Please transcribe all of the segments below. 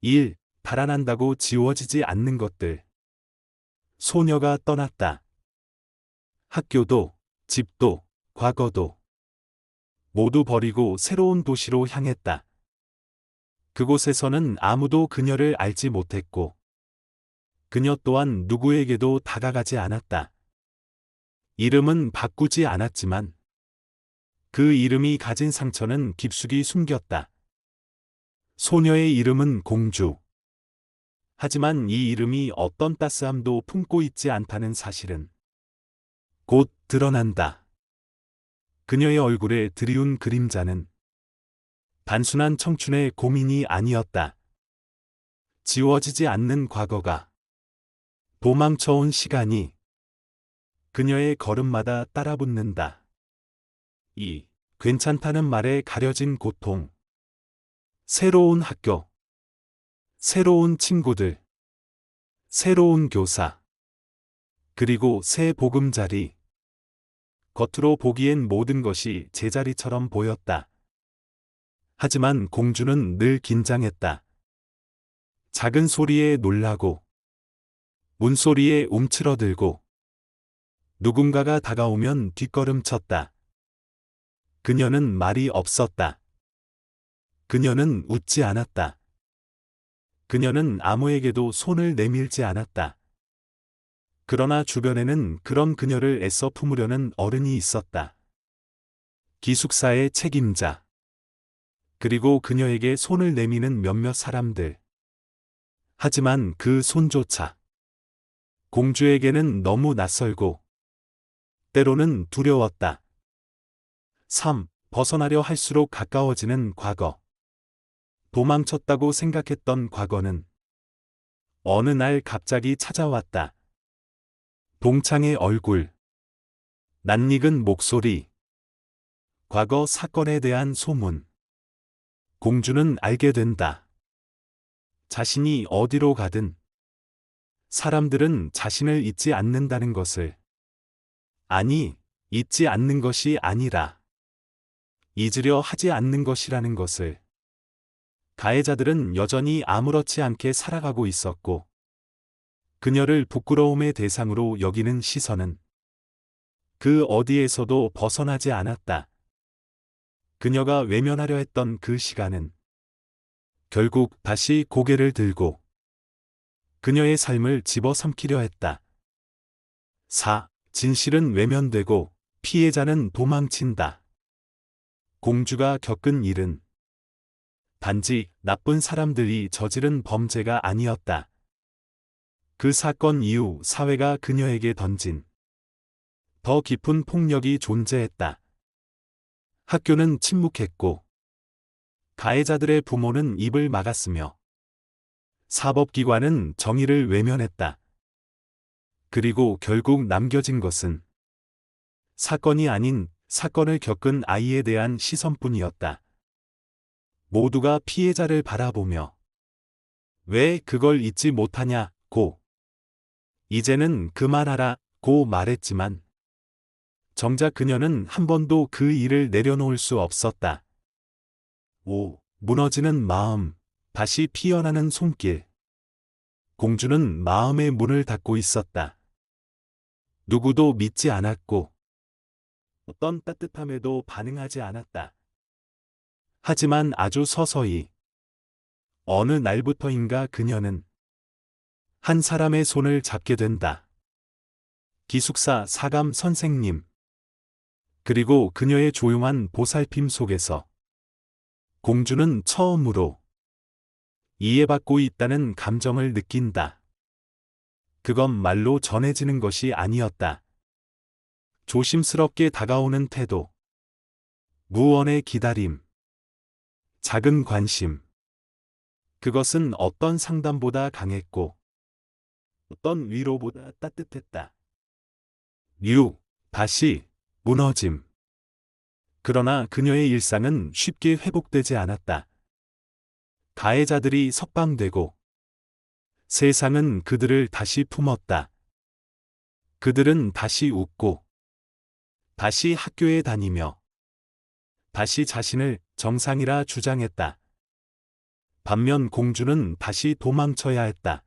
1. 달아난다고 지워지지 않는 것들. 소녀가 떠났다. 학교도, 집도, 과거도 모두 버리고 새로운 도시로 향했다. 그곳에서는 아무도 그녀를 알지 못했고, 그녀 또한 누구에게도 다가가지 않았다. 이름은 바꾸지 않았지만, 그 이름이 가진 상처는 깊숙이 숨겼다. 소녀의 이름은 공주. 하지만 이 이름이 어떤 따스함도 품고 있지 않다는 사실은 곧 드러난다. 그녀의 얼굴에 드리운 그림자는 단순한 청춘의 고민이 아니었다. 지워지지 않는 과거가, 도망쳐온 시간이 그녀의 걸음마다 따라붙는다. 2. 괜찮다는 말에 가려진 고통. 새로운 학교, 새로운 친구들, 새로운 교사, 그리고 새 보금자리. 겉으로 보기엔 모든 것이 제자리처럼 보였다. 하지만 공주는 늘 긴장했다. 작은 소리에 놀라고, 문소리에 움츠러들고, 누군가가 다가오면 뒷걸음쳤다. 그녀는 말이 없었다. 그녀는 웃지 않았다. 그녀는 아무에게도 손을 내밀지 않았다. 그러나 주변에는 그런 그녀를 애써 품으려는 어른이 있었다. 기숙사의 책임자. 그리고 그녀에게 손을 내미는 몇몇 사람들. 하지만 그 손조차 공주에게는 너무 낯설고 때로는 두려웠다. 3. 벗어나려 할수록 가까워지는 과거. 도망쳤다고 생각했던 과거는 어느 날 갑자기 찾아왔다. 동창의 얼굴, 낯익은 목소리, 과거 사건에 대한 소문. 공주는 알게 된다. 자신이 어디로 가든 사람들은 자신을 잊지 않는다는 것을. 아니, 잊지 않는 것이 아니라 잊으려 하지 않는 것이라는 것을. 가해자들은 여전히 아무렇지 않게 살아가고 있었고, 그녀를 부끄러움의 대상으로 여기는 시선은 그 어디에서도 벗어나지 않았다. 그녀가 외면하려 했던 그 시간은 결국 다시 고개를 들고 그녀의 삶을 집어삼키려 했다. 4. 진실은 외면되고 피해자는 도망친다. 공주가 겪은 일은 단지 나쁜 사람들이 저지른 범죄가 아니었다. 그 사건 이후 사회가 그녀에게 던진 더 깊은 폭력이 존재했다. 학교는 침묵했고, 가해자들의 부모는 입을 막았으며, 사법기관은 정의를 외면했다. 그리고 결국 남겨진 것은 사건이 아닌 사건을 겪은 아이에 대한 시선뿐이었다. 모두가 피해자를 바라보며 왜 그걸 잊지 못하냐고, 이제는 그만하라고 말했지만 정작 그녀는 한 번도 그 일을 내려놓을 수 없었다. 5. 무너지는 마음, 다시 피어나는 손길. 공주는 마음의 문을 닫고 있었다. 누구도 믿지 않았고 어떤 따뜻함에도 반응하지 않았다. 하지만 아주 서서히 어느 날부터인가 그녀는 한 사람의 손을 잡게 된다. 기숙사 사감 선생님. 그리고 그녀의 조용한 보살핌 속에서 공주는 처음으로 이해받고 있다는 감정을 느낀다. 그건 말로 전해지는 것이 아니었다. 조심스럽게 다가오는 태도, 무언의 기다림, 작은 관심. 그것은 어떤 상담보다 강했고 어떤 위로보다 따뜻했다. 6. 다시 무너짐. 그러나 그녀의 일상은 쉽게 회복되지 않았다. 가해자들이 석방되고 세상은 그들을 다시 품었다. 그들은 다시 웃고 다시 학교에 다니며 다시 자신을 정상이라 주장했다. 반면 공주는 다시 도망쳐야 했다.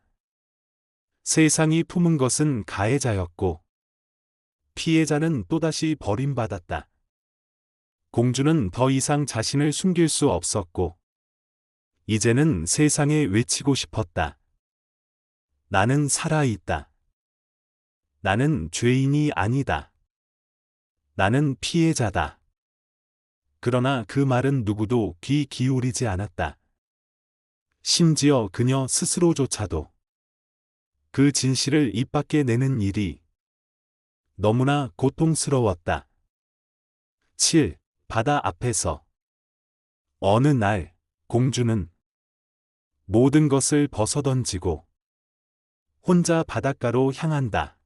세상이 품은 것은 가해자였고 피해자는 또다시 버림받았다. 공주는 더 이상 자신을 숨길 수 없었고 이제는 세상에 외치고 싶었다. 나는 살아있다. 나는 죄인이 아니다. 나는 피해자다. 그러나 그 말은 누구도 귀 기울이지 않았다. 심지어 그녀 스스로조차도 그 진실을 입 밖에 내는 일이 너무나 고통스러웠다. 7. 바다 앞에서 어느 날 공주는 모든 것을 벗어던지고 혼자 바닷가로 향한다.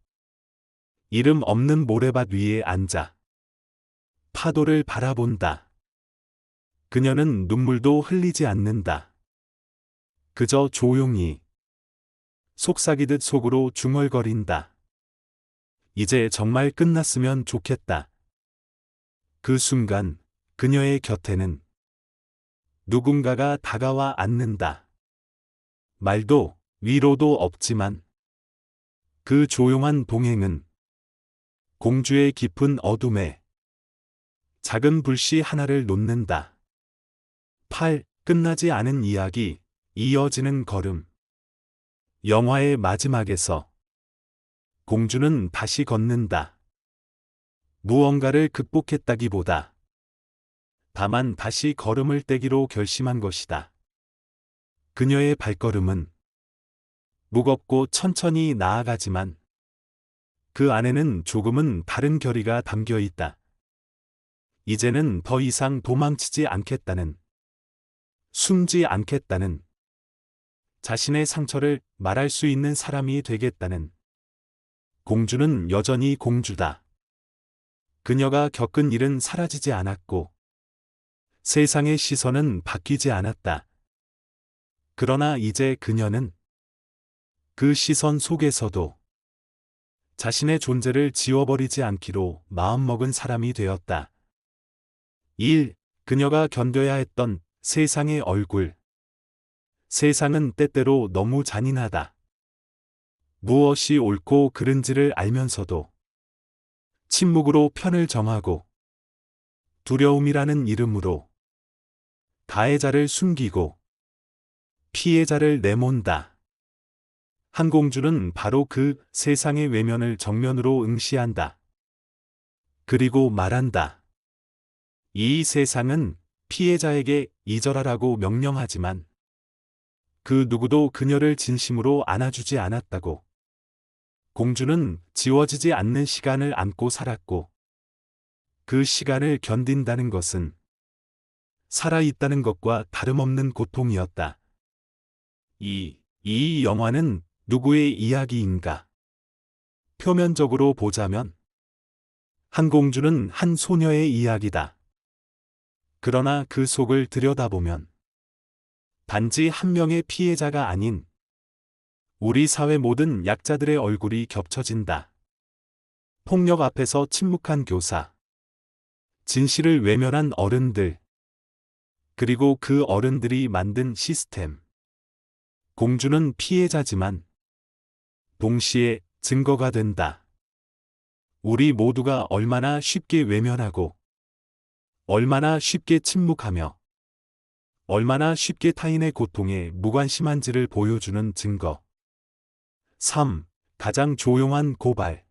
이름 없는 모래밭 위에 앉아 파도를 바라본다. 그녀는 눈물도 흘리지 않는다. 그저 조용히 속삭이듯 속으로 중얼거린다. 이제 정말 끝났으면 좋겠다. 그 순간 그녀의 곁에는 누군가가 다가와 앉는다. 말도 위로도 없지만 그 조용한 동행은 공주의 깊은 어둠에 작은 불씨 하나를 놓는다. 8. 끝나지 않은 이야기, 이어지는 걸음. 영화의 마지막에서 공주는 다시 걷는다. 무언가를 극복했다기보다 다만 다시 걸음을 떼기로 결심한 것이다. 그녀의 발걸음은 무겁고 천천히 나아가지만 그 안에는 조금은 다른 결의가 담겨 있다. 이제는 더 이상 도망치지 않겠다는, 숨지 않겠다는, 자신의 상처를 말할 수 있는 사람이 되겠다는. 공주는 여전히 공주다. 그녀가 겪은 일은 사라지지 않았고 세상의 시선은 바뀌지 않았다. 그러나 이제 그녀는 그 시선 속에서도 자신의 존재를 지워버리지 않기로 마음먹은 사람이 되었다. 1. 그녀가 견뎌야 했던 세상의 얼굴. 세상은 때때로 너무 잔인하다. 무엇이 옳고 그른지를 알면서도 침묵으로 편을 정하고 두려움이라는 이름으로 가해자를 숨기고 피해자를 내몬다. 한 공주는 바로 그 세상의 외면을 정면으로 응시한다. 그리고 말한다. 이 세상은 피해자에게 잊어라라고 명령하지만 그 누구도 그녀를 진심으로 안아주지 않았다고. 공주는 지워지지 않는 시간을 안고 살았고 그 시간을 견딘다는 것은 살아있다는 것과 다름없는 고통이었다. 이 영화는 누구의 이야기인가? 표면적으로 보자면 한 공주는 한 소녀의 이야기다. 그러나 그 속을 들여다보면 단지 한 명의 피해자가 아닌 우리 사회 모든 약자들의 얼굴이 겹쳐진다. 폭력 앞에서 침묵한 교사, 진실을 외면한 어른들, 그리고 그 어른들이 만든 시스템. 공주는 피해자지만 동시에 증거가 된다. 우리 모두가 얼마나 쉽게 외면하고 얼마나 쉽게 침묵하며 얼마나 쉽게 타인의 고통에 무관심한지를 보여주는 증거. 3. 가장 조용한 고발.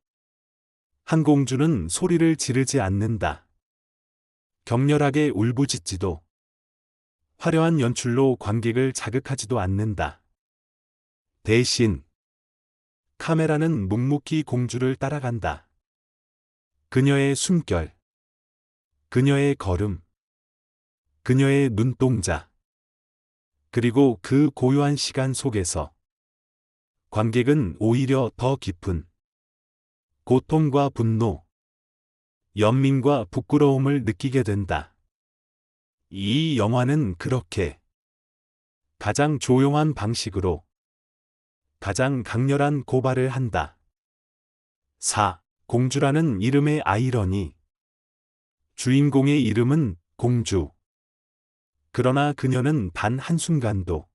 한 공주는 소리를 지르지 않는다. 격렬하게 울부짖지도 화려한 연출로 관객을 자극하지도 않는다. 대신 카메라는 묵묵히 공주를 따라간다. 그녀의 숨결, 그녀의 걸음, 그녀의 눈동자, 그리고 그 고요한 시간 속에서 관객은 오히려 더 깊은 고통과 분노, 연민과 부끄러움을 느끼게 된다. 이 영화는 그렇게 가장 조용한 방식으로 가장 강렬한 고발을 한다. 4. 공주라는 이름의 아이러니. 주인공의 이름은 공주. 그러나 그녀는 단 한순간도